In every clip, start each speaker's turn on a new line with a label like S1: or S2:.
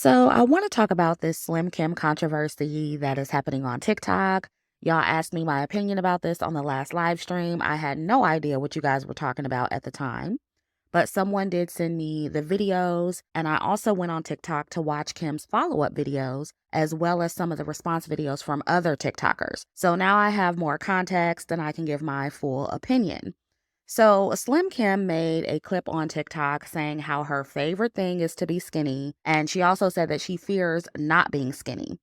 S1: So, I want to talk about this Slim Kim controversy that is happening on TikTok. Y'all asked me my opinion about this on the last live stream. I had no idea what you guys were talking about at the time, but someone did send me the videos, and I also went on TikTok to watch Kim's follow up videos, as well as some of the response videos from other TikTokers. So now I have more context and I can give my full opinion. So, Slim Kim made a clip on TikTok saying how her favorite thing is to be skinny. And she also said that she fears not being skinny.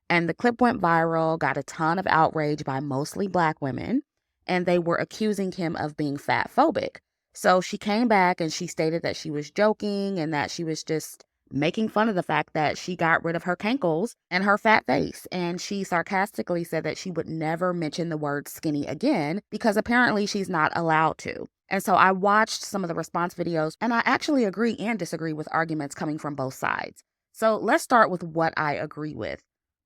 S1: And the clip went viral, got a ton of outrage by mostly Black women, and they were accusing Kim of being fat phobic. So she came back and she stated that she was joking and that she was just making fun of the fact that she got rid of her cankles and her fat face. And she sarcastically said that she would never mention the word skinny again because apparently she's not allowed to. And so I watched some of the response videos and I actually agree and disagree with arguments coming from both sides. So let's start with what I agree with.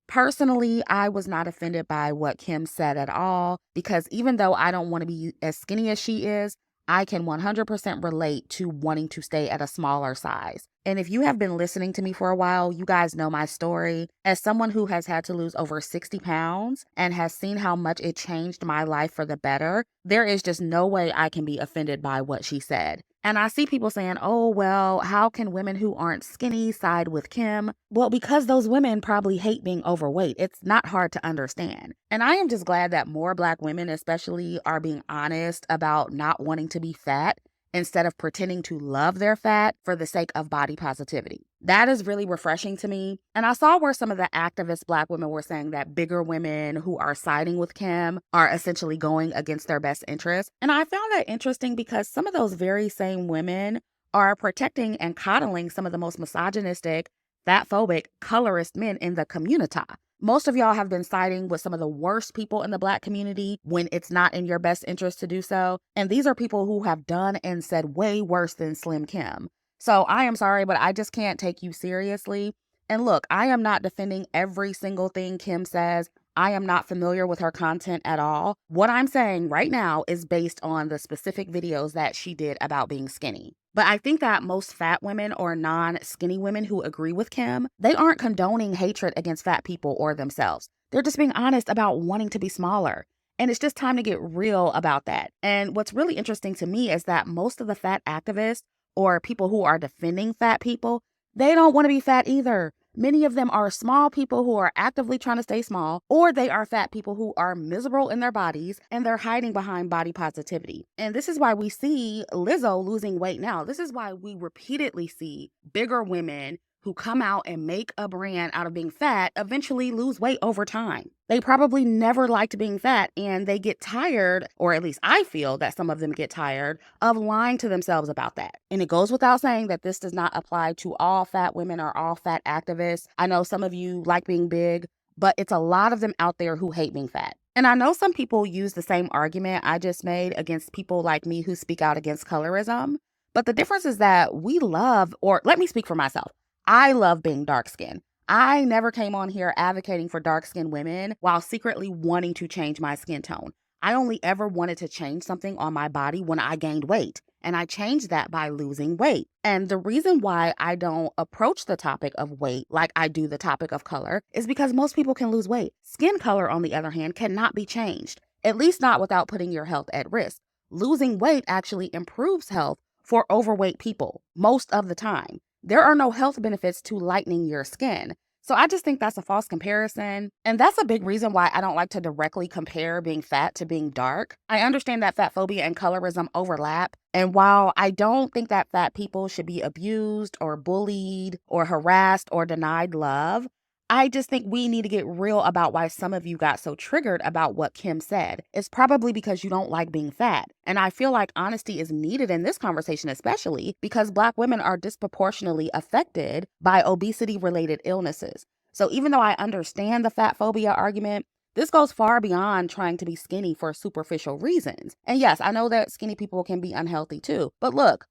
S1: Personally, I was not offended by what Kim said at all because even though I don't want to be as skinny as she is, I can 100% relate to wanting to stay at a smaller size. And if you have been listening to me for a while, you guys know my story. As someone who has had to lose over 60 pounds and has seen how much it changed my life for the better, there is just no way I can be offended by what she said. And I see people saying, oh, well, how can women who aren't skinny side with Kim? Well, because those women probably hate being overweight. It's not hard to understand. And I am just glad that more Black women, especially, are being honest about not wanting to be fat instead of pretending to love their fat for the sake of body positivity. That is really refreshing to me. And I saw where some of the activist Black women were saying that bigger women who are siding with Kim are essentially going against their best interests. And I found that interesting because some of those very same women are protecting and coddling some of the most misogynistic, fat-phobic, colorist men in the community. Most of y'all have been siding with some of the worst people in the Black community when it's not in your best interest to do so. And these are people who have done and said way worse than Slim Kim. So I am sorry, but I just can't take you seriously. And look, I am not defending every single thing Kim says. I am not familiar with her content at all. What I'm saying right now is based on the specific videos that she did about being skinny. But I think that most fat women or non-skinny women who agree with Kim, they aren't condoning hatred against fat people or themselves. They're just being honest about wanting to be smaller. And it's just time to get real about that. And what's really interesting to me is that most of the fat activists or people who are defending fat people, they don't want to be fat either. Many of them are small people who are actively trying to stay small, or they are fat people who are miserable in their bodies and they're hiding behind body positivity. And this is why we see Lizzo losing weight now. This is why we repeatedly see bigger women who come out and make a brand out of being fat eventually lose weight over time. They probably never liked being fat and they get tired, or at least I feel that some of them get tired of lying to themselves about that. And it goes without saying that this does not apply to all fat women or all fat activists. I know some of you like being big, but it's a lot of them out there who hate being fat. And I know some people use the same argument I just made against people like me who speak out against colorism. But the difference is that we love, or let me speak for myself. I love being dark-skinned. I never came on here advocating for dark-skinned women while secretly wanting to change my skin tone. I only ever wanted to change something on my body when I gained weight, and I changed that by losing weight. And the reason why I don't approach the topic of weight like I do the topic of color is because most people can lose weight. Skin color, on the other hand, cannot be changed, at least not without putting your health at risk. Losing weight actually improves health for overweight people most of the time. There are no health benefits to lightening your skin. So I just think that's a false comparison. And that's a big reason why I don't like to directly compare being fat to being dark. I understand that fat phobia and colorism overlap. And while I don't think that fat people should be abused or bullied or harassed or denied love, I just think we need to get real about why some of you got so triggered about what Kim said. It's probably because you don't like being fat. And I feel like honesty is needed in this conversation, especially because Black women are disproportionately affected by obesity-related illnesses. So even though I understand the fat phobia argument, this goes far beyond trying to be skinny for superficial reasons. And yes, I know that skinny people can be unhealthy too. But look,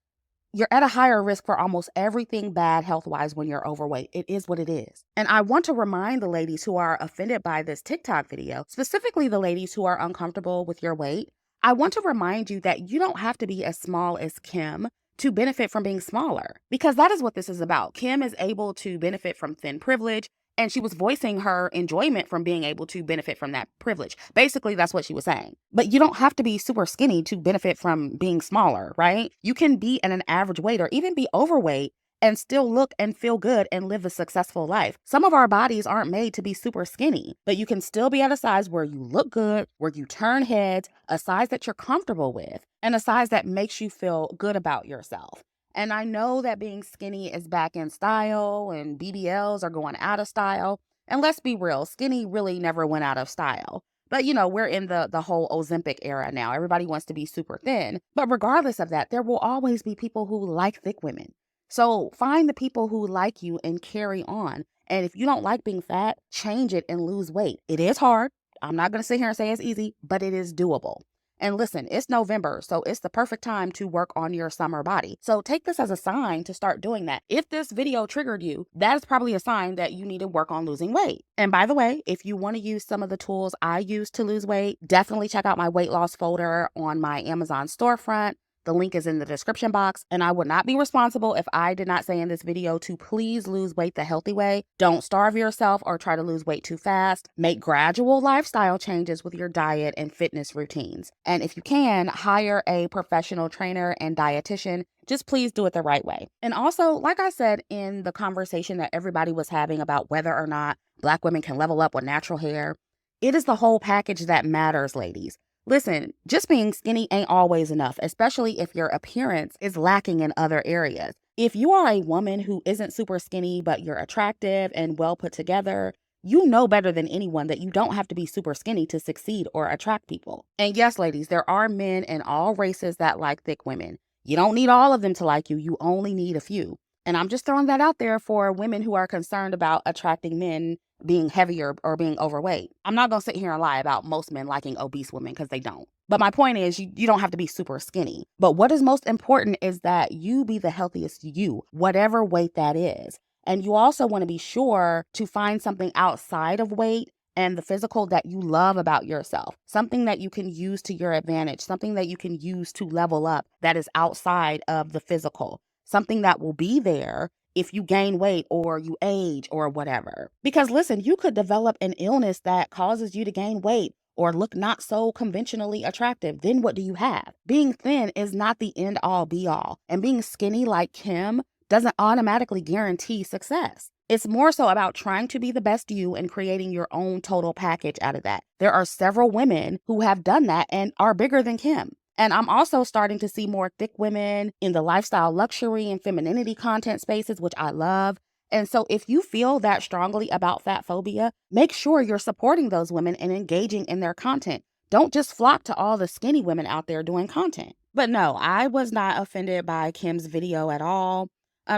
S1: you're at a higher risk for almost everything bad health-wise when you're overweight. It is what it is. And I want to remind the ladies who are offended by this TikTok video, specifically the ladies who are uncomfortable with your weight, I want to remind you that you don't have to be as small as Kim to benefit from being smaller, because that is what this is about. Kim is able to benefit from thin privilege, and she was voicing her enjoyment from being able to benefit from that privilege. Basically, that's what she was saying. But you don't have to be super skinny to benefit from being smaller, right? You can be at an average weight or even be overweight and still look and feel good and live a successful life. Some of our bodies aren't made to be super skinny, but you can still be at a size where you look good, where you turn heads, a size that you're comfortable with, and a size that makes you feel good about yourself. And I know that being skinny is back in style and BBLs are going out of style. And let's be real, skinny really never went out of style. But we're in the whole Ozempic era now. Everybody wants to be super thin. But regardless of that, there will always be people who like thick women. So find the people who like you and carry on. And if you don't like being fat, change it and lose weight. It is hard. I'm not going to sit here and say it's easy, but it is doable. And listen, it's November, so it's the perfect time to work on your summer body. So take this as a sign to start doing that. If this video triggered you, that is probably a sign that you need to work on losing weight. And by the way, if you want to use some of the tools I use to lose weight, definitely check out my weight loss folder on my Amazon storefront. The link is in the description box, and I would not be responsible if I did not say in this video to please lose weight the healthy way. Don't starve yourself or try to lose weight too fast. Make gradual lifestyle changes with your diet and fitness routines. And if you can, hire a professional trainer and dietitian. Just please do it the right way. And also, like I said in the conversation that everybody was having about whether or not Black women can level up with natural hair, it is the whole package that matters, ladies. Listen, just being skinny ain't always enough, especially if your appearance is lacking in other areas. If you are a woman who isn't super skinny, but you're attractive and well put together, you know better than anyone that you don't have to be super skinny to succeed or attract people. And yes, ladies, there are men in all races that like thick women. You don't need all of them to like you. You only need a few. And I'm just throwing that out there for women who are concerned about attracting men being heavier or being overweight. I'm not going to sit here and lie about most men liking obese women, because they don't. But my point is, you don't have to be super skinny. But what is most important is that you be the healthiest you, whatever weight that is. And you also want to be sure to find something outside of weight and the physical that you love about yourself, something that you can use to your advantage, something that you can use to level up that is outside of the physical, something that will be there if you gain weight or you age or whatever. Because listen, you could develop an illness that causes you to gain weight or look not so conventionally attractive. Then what do you have? Being thin is not the end all be all. And being skinny like Kim doesn't automatically guarantee success. It's more so about trying to be the best you and creating your own total package out of that. There are several women who have done that and are bigger than Kim. And I'm also starting to see more thick women in the lifestyle, luxury, and femininity content spaces, which I love. And so if you feel that strongly about fat phobia, make sure you're supporting those women and engaging in their content. Don't just flock to all the skinny women out there doing content. But no, I was not offended by Kim's video at all.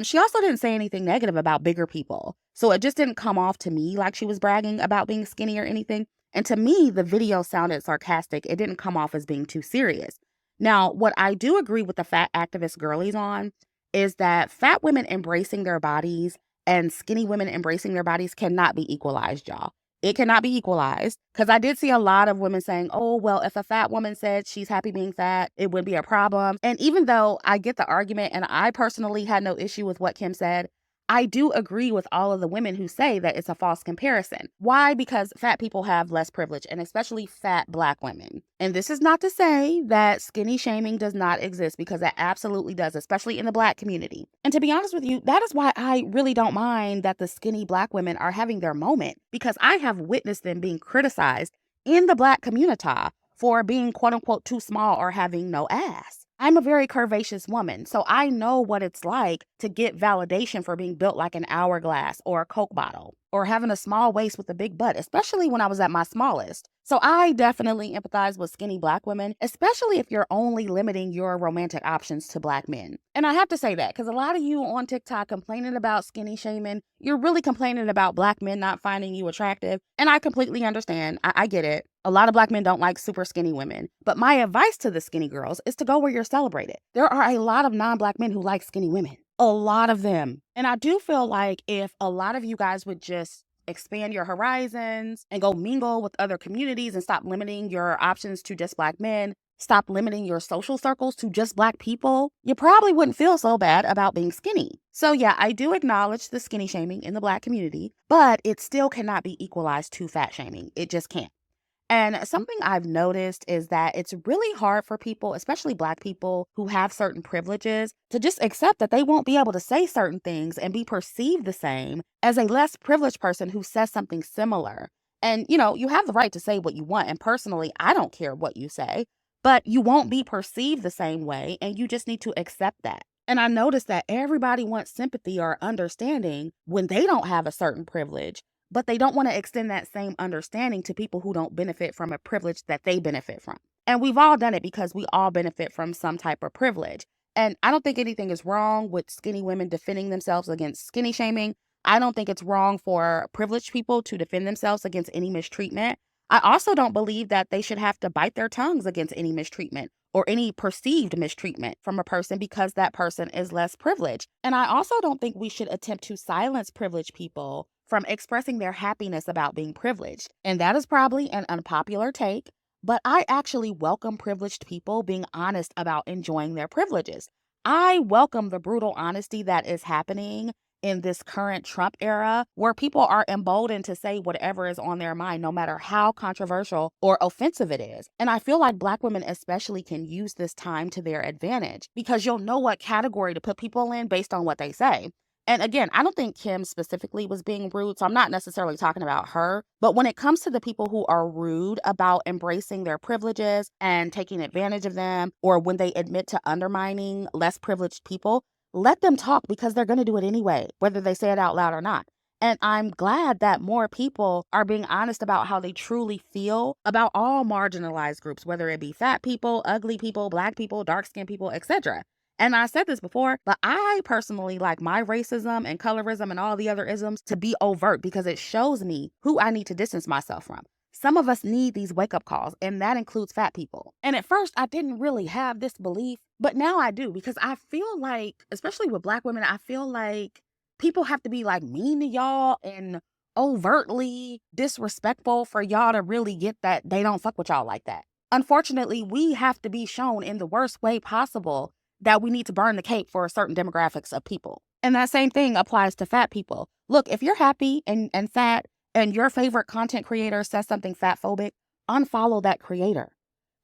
S1: She also didn't say anything negative about bigger people. So it just didn't come off to me like she was bragging about being skinny or anything. And to me, the video sounded sarcastic. It didn't come off as being too serious. Now, what I do agree with the fat activist girlies on is that fat women embracing their bodies and skinny women embracing their bodies cannot be equalized, y'all. It cannot be equalized, because I did see a lot of women saying, oh, well, if a fat woman said she's happy being fat, it would be a problem. And even though I get the argument, and I personally had no issue with what Kim said, I do agree with all of the women who say that it's a false comparison. Why? Because fat people have less privilege, and especially fat Black women. And this is not to say that skinny shaming does not exist, because it absolutely does, especially in the Black community. And to be honest with you, that is why I really don't mind that the skinny Black women are having their moment, because I have witnessed them being criticized in the Black community for being quote unquote too small or having no ass. I'm a very curvaceous woman, so I know what it's like to get validation for being built like an hourglass or a Coke bottle, or having a small waist with a big butt, especially when I was at my smallest. So I definitely empathize with skinny Black women, especially if you're only limiting your romantic options to Black men. And I have to say that because a lot of you on TikTok complaining about skinny shaming, you're really complaining about Black men not finding you attractive. And I completely understand. I get it. A lot of Black men don't like super skinny women. But my advice to the skinny girls is to go where you're celebrated. There are a lot of non-Black men who like skinny women. A lot of them. And I do feel like if a lot of you guys would just expand your horizons and go mingle with other communities and stop limiting your options to just Black men, stop limiting your social circles to just Black people, you probably wouldn't feel so bad about being skinny. So yeah, I do acknowledge the skinny shaming in the Black community, but it still cannot be equalized to fat shaming. It just can't. And something I've noticed is that it's really hard for people, especially Black people who have certain privileges, to just accept that they won't be able to say certain things and be perceived the same as a less privileged person who says something similar. And, you have the right to say what you want. And personally, I don't care what you say, but you won't be perceived the same way. And you just need to accept that. And I noticed that everybody wants sympathy or understanding when they don't have a certain privilege, but they don't want to extend that same understanding to people who don't benefit from a privilege that they benefit from. And we've all done it because we all benefit from some type of privilege. And I don't think anything is wrong with skinny women defending themselves against skinny shaming. I don't think it's wrong for privileged people to defend themselves against any mistreatment. I also don't believe that they should have to bite their tongues against any mistreatment or any perceived mistreatment from a person because that person is less privileged. And I also don't think we should attempt to silence privileged people from expressing their happiness about being privileged. And that is probably an unpopular take, but I actually welcome privileged people being honest about enjoying their privileges. I welcome the brutal honesty that is happening in this current Trump era, where people are emboldened to say whatever is on their mind, no matter how controversial or offensive it is. And I feel like Black women especially can use this time to their advantage because you'll know what category to put people in based on what they say. And again, I don't think Kim specifically was being rude, so I'm not necessarily talking about her. But when it comes to the people who are rude about embracing their privileges and taking advantage of them, or when they admit to undermining less privileged people, let them talk because they're going to do it anyway, whether they say it out loud or not. And I'm glad that more people are being honest about how they truly feel about all marginalized groups, whether it be fat people, ugly people, Black people, dark-skinned people, etc. And I said this before, but I personally like my racism and colorism and all the other isms to be overt because it shows me who I need to distance myself from. Some of us need these wake-up calls, and that includes fat people. And at first, I didn't really have this belief, but now I do because I feel like, especially with Black women, I feel like people have to be like mean to y'all and overtly disrespectful for y'all to really get that they don't fuck with y'all like that. Unfortunately, we have to be shown in the worst way possible that we need to burn the cape for certain demographics of people. And that same thing applies to fat people. Look, if you're happy and fat and your favorite content creator says something fat phobic, unfollow that creator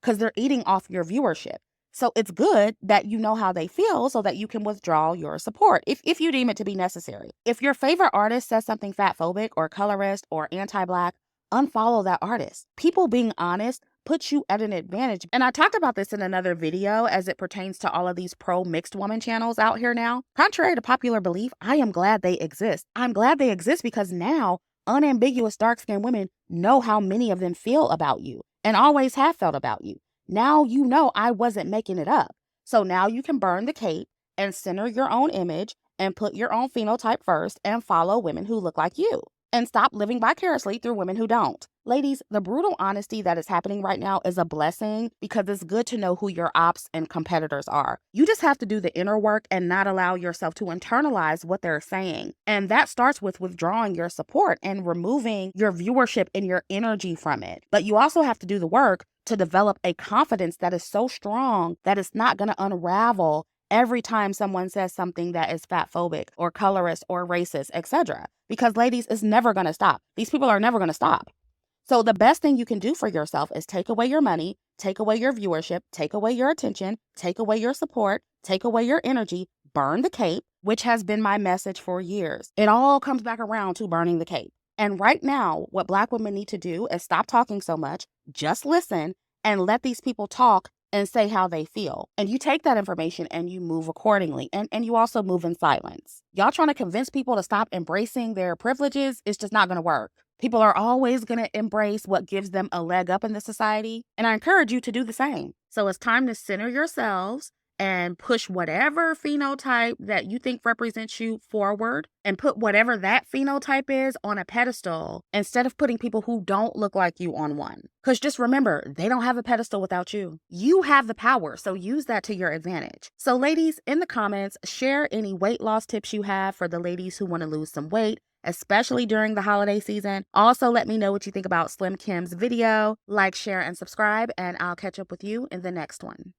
S1: because they're eating off your viewership. So it's good that you know how they feel so that you can withdraw your support if you deem it to be necessary. If your favorite artist says something fat phobic or colorist or anti-Black, unfollow that artist. People being honest puts you at an advantage. And I talked about this in another video as it pertains to all of these pro-mixed woman channels out here now. Contrary to popular belief, I am glad they exist. I'm glad they exist because now unambiguous dark-skinned women know how many of them feel about you and always have felt about you. Now you know I wasn't making it up. So now you can burn the cape and center your own image and put your own phenotype first and follow women who look like you. And stop living vicariously through women who don't. Ladies, the brutal honesty that is happening right now is a blessing because it's good to know who your ops and competitors are. You just have to do the inner work and not allow yourself to internalize what they're saying. And that starts with withdrawing your support and removing your viewership and your energy from it. But you also have to do the work to develop a confidence that is so strong that it's not going to unravel every time someone says something that is fat phobic or colorist or racist, etc. Because ladies, it's never going to stop. These people are never going to stop. So the best thing you can do for yourself is take away your money, take away your viewership, take away your attention, take away your support, take away your energy, burn the cape, which has been my message for years. It all comes back around to burning the cape. And right now, what Black women need to do is stop talking so much, just listen and let these people talk and say how they feel. And you take that information and you move accordingly. And you also move in silence. Y'all trying to convince people to stop embracing their privileges is just not going to work. People are always going to embrace what gives them a leg up in the society. And I encourage you to do the same. So it's time to center yourselves and push whatever phenotype that you think represents you forward and put whatever that phenotype is on a pedestal instead of putting people who don't look like you on one. Because just remember, they don't have a pedestal without you. You have the power, so use that to your advantage. So ladies, in the comments, share any weight loss tips you have for the ladies who want to lose some weight, especially during the holiday season. Also, let me know what you think about Slim Kim's video. Like, share, and subscribe, and I'll catch up with you in the next one.